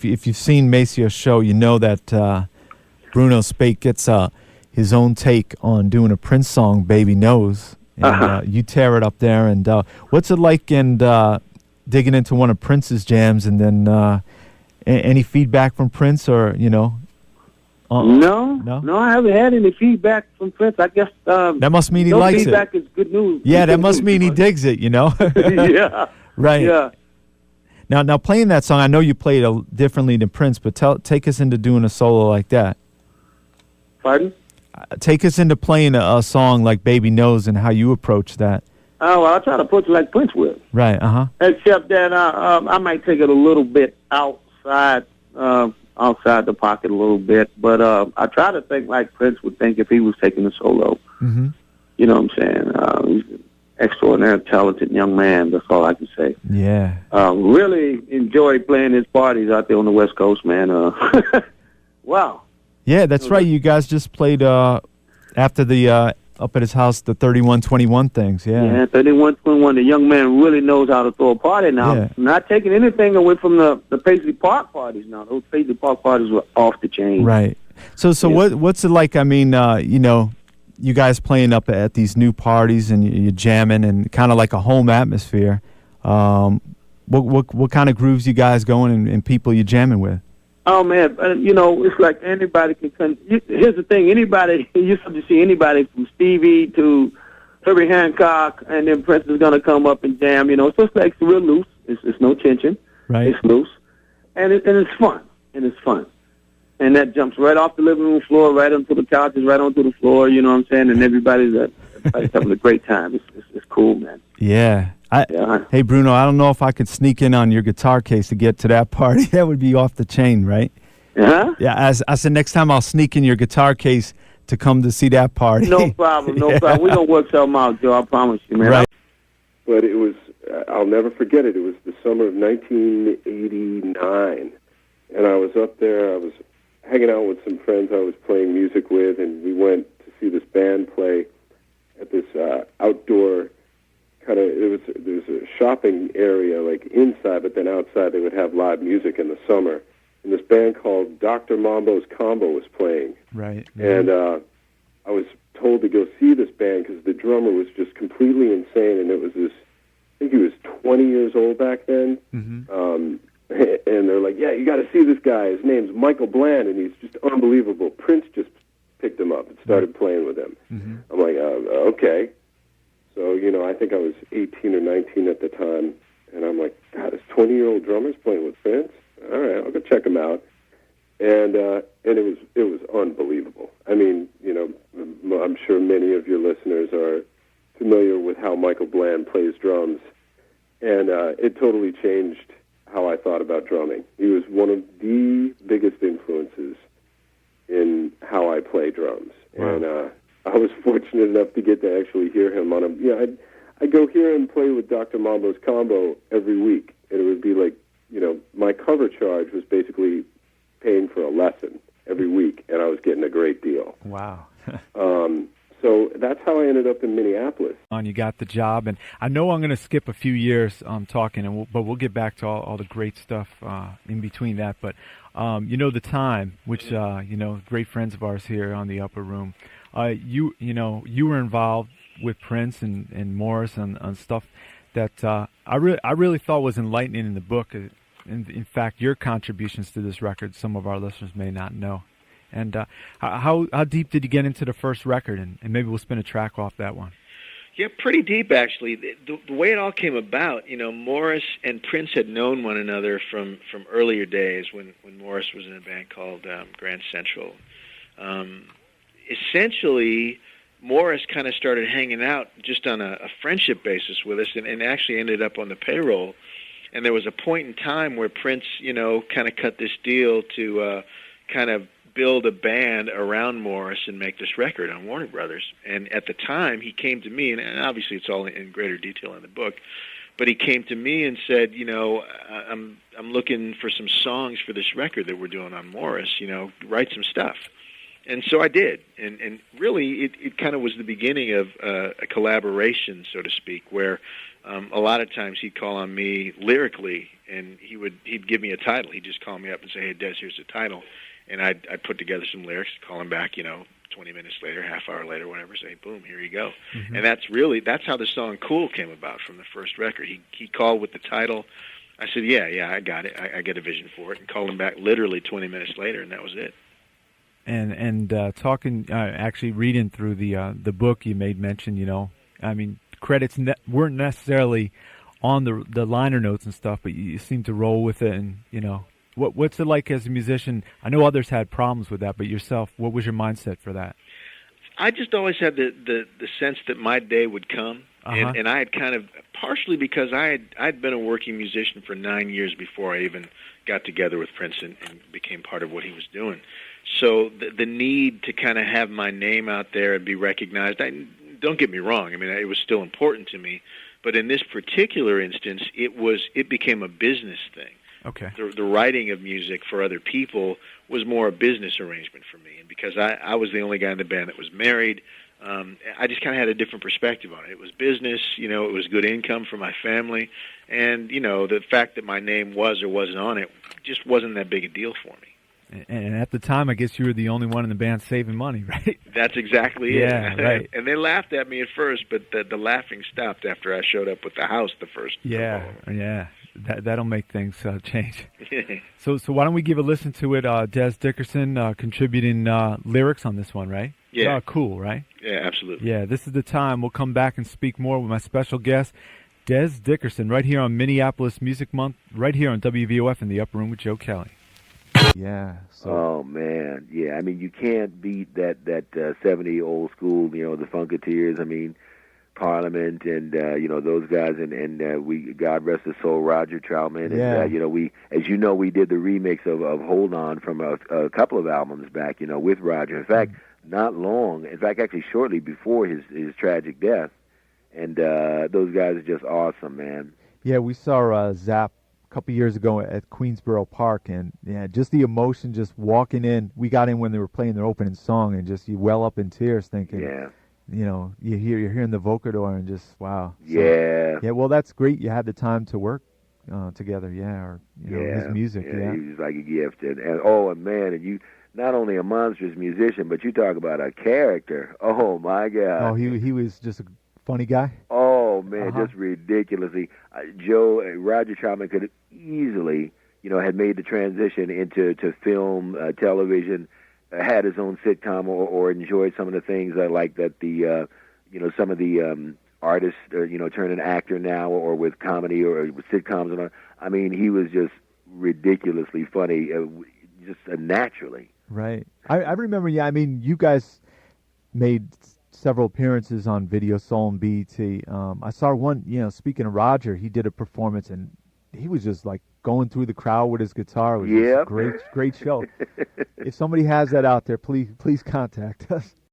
if you've seen Macio's show, you know that Bruno Speight gets his own take on doing a Prince song, "Baby Knows," and you tear it up there. And what's it like digging into one of Prince's jams, and then any feedback from Prince, or No, I haven't had any feedback from Prince. I guess that must mean he likes it. No feedback is good news. Yeah, that must mean he digs it. Yeah. Right. Yeah. Now playing that song, I know you played it differently than Prince, but take us into doing a solo like that. Pardon? Take us into playing a song like "Baby Knows" and how you approach that. Oh, well, I try to approach it like Prince would. Right. Except that I might take it a little bit outside the pocket a little bit, but I try to think like Prince would think if he was taking a solo. Mm-hmm. You know what I'm saying? He's an extraordinarily talented young man. That's all I can say. Yeah. Really enjoy playing his parties out there on the West Coast, man. Wow. Yeah, that's right. You guys just played after the up at his house, the 31-21 things. Yeah, 31-21. The young man really knows how to throw a party now. Yeah. Not taking anything away from the Paisley Park parties now. Those Paisley Park parties were off the chain. Right. So what's it like? I mean, you guys playing up at these new parties and you're jamming and kind of like a home atmosphere. What kind of grooves you guys going and people you jamming with? Oh, man, it's like anybody can come. Here's the thing. Anybody, you used to see anybody from Stevie to Herbie Hancock, and then Prince is going to come up and jam, So it's like it's real loose. It's no tension. Right. It's loose. And it's fun. And that jumps right off the living room floor, right onto the couches, right onto the floor, you know what I'm saying? And everybody's having a great time. It's cool, man. Yeah. Hey, Bruno, I don't know if I could sneak in on your guitar case to get to that party. That would be off the chain, right? Uh-huh. Yeah, I said next time I'll sneak in your guitar case to come to see that party. No problem, no problem. We're going to work something out, Joe, I promise you, man. Right. But it was, I'll never forget it. It was the summer of 1989, and I was up there. I was hanging out with some friends I was playing music with, and we went to see this band play at this outdoor there was a shopping area like inside, but then outside they would have live music in the summer. And this band called Dr. Mambo's Combo was playing. Right. And I was told to go see this band because the drummer was just completely insane, and it was this, I think he was 20 years old back then. Mm-hmm. And they're like, yeah, you got to see this guy. His name's Michael Bland, and he's just unbelievable. Prince just picked him up and started playing with him. Mm-hmm. I'm like, okay. So, I think I was 18 or 19 at the time, and I'm like, God, this 20-year-old drummer's playing with Prince? All right, I'll go check him out. And it was unbelievable. I mean, I'm sure many of your listeners are familiar with how Michael Bland plays drums, and it totally changed how I thought about drumming. He was one of the biggest influences in how I play drums. Wow. And I was fortunate enough to get to actually hear him on I'd go hear him play with Dr. Mambo's Combo every week, and it would be like, my cover charge was basically paying for a lesson every week, and I was getting a great deal. Wow. So that's how I ended up in Minneapolis. You got the job, and I know I'm going to skip a few years talking, but we'll get back to all the great stuff in between that. But the time, which great friends of ours here on the Upper Room, you were involved with Prince and Morris on stuff that I really thought was enlightening in the book. In fact, your contributions to this record, some of our listeners may not know. And how deep did you get into the first record? And maybe we'll spin a track off that one. Yeah, pretty deep, actually. The way it all came about, Morris and Prince had known one another from earlier days when Morris was in a band called Grand Central. Essentially, Morris kind of started hanging out just on a friendship basis with us and actually ended up on the payroll. And there was a point in time where Prince, kind of cut this deal to kind of build a band around Morris and make this record on Warner Brothers. And at the time, he came to me, and obviously it's all in greater detail in the book, but he came to me and said, I'm looking for some songs for this record that we're doing on Morris, write some stuff. And so I did, and really it kind of was the beginning of a collaboration, so to speak, where a lot of times he'd call on me lyrically, and he'd give me a title. He'd just call me up and say, "Hey, Des, here's the title," and I'd put together some lyrics, call him back, 20 minutes later, half hour later, whatever, say, boom, here you go. Mm-hmm. And that's how the song "Cool" came about from the first record. He called with the title. I said, yeah, I got it. I get a vision for it, and called him back literally 20 minutes later, and that was it. And talking, actually reading through the book, you made mention, credits weren't necessarily on the liner notes and stuff, but you seem to roll with it. And what's it like as a musician? I know others had problems with that, but yourself, what was your mindset for that? I just always had the sense that my day would come. Uh-huh. And I had kind of, partially because I'd been a working musician for 9 years before I even got together with Prince and became part of what he was doing. So the need to kind of have my name out there and be recognized, don't get me wrong, it was still important to me, but in this particular instance, it became a business thing. Okay. The writing of music for other people was more a business arrangement for me, and because I was the only guy in the band that was married, I just kind of had a different perspective on it. It was business, it was good income for my family, and the fact that my name was or wasn't on it just wasn't that big a deal for me. And at the time, I guess you were the only one in the band saving money, right? That's exactly it. Yeah, right. And they laughed at me at first, but the laughing stopped after I showed up with the house the first. Yeah. That'll make things change. So why don't we give a listen to it? Des Dickerson contributing lyrics on this one, right? Yeah. Cool, right? Yeah, absolutely. Yeah, this is the time. We'll come back and speak more with my special guest, Des Dickerson, right here on Minneapolis Music Month, right here on WVOF in the Upper Room with Joe Kelley. Yeah. So. Oh man, yeah. You can't beat that 70 old school. The Funketeers. Parliament and those guys and we, God rest his soul, Roger Troutman. Yeah. And we, as we did the remix of Hold On from a couple of albums back. With Roger. In fact, not long. In fact, actually shortly before his tragic death. And those guys are just awesome, man. Yeah, we saw Zap a couple years ago at Queensboro Park, and just the emotion, just walking in. We got in when they were playing their opening song, and just you well up in tears, thinking, you're hearing the vocador, and just wow. Yeah. Well, that's great. You had the time to work together, his music. Yeah, he was like a gift, and you not only a monstrous musician, but you talk about a character. Oh my God. Oh, he was just a funny guy. Oh man, just ridiculously. Roger Troutman could have easily, had made the transition into film, television, had his own sitcom, or enjoyed some of the things like that. Some of the artists, turn an actor now, or with comedy or with sitcoms and all. He was just ridiculously funny, just naturally. Right. I remember. Yeah. You guys made several appearances on Video Soul and BET. I saw one, speaking of Roger, he did a performance and he was just like going through the crowd with his guitar. It was just a great show. If somebody has that out there, please contact us.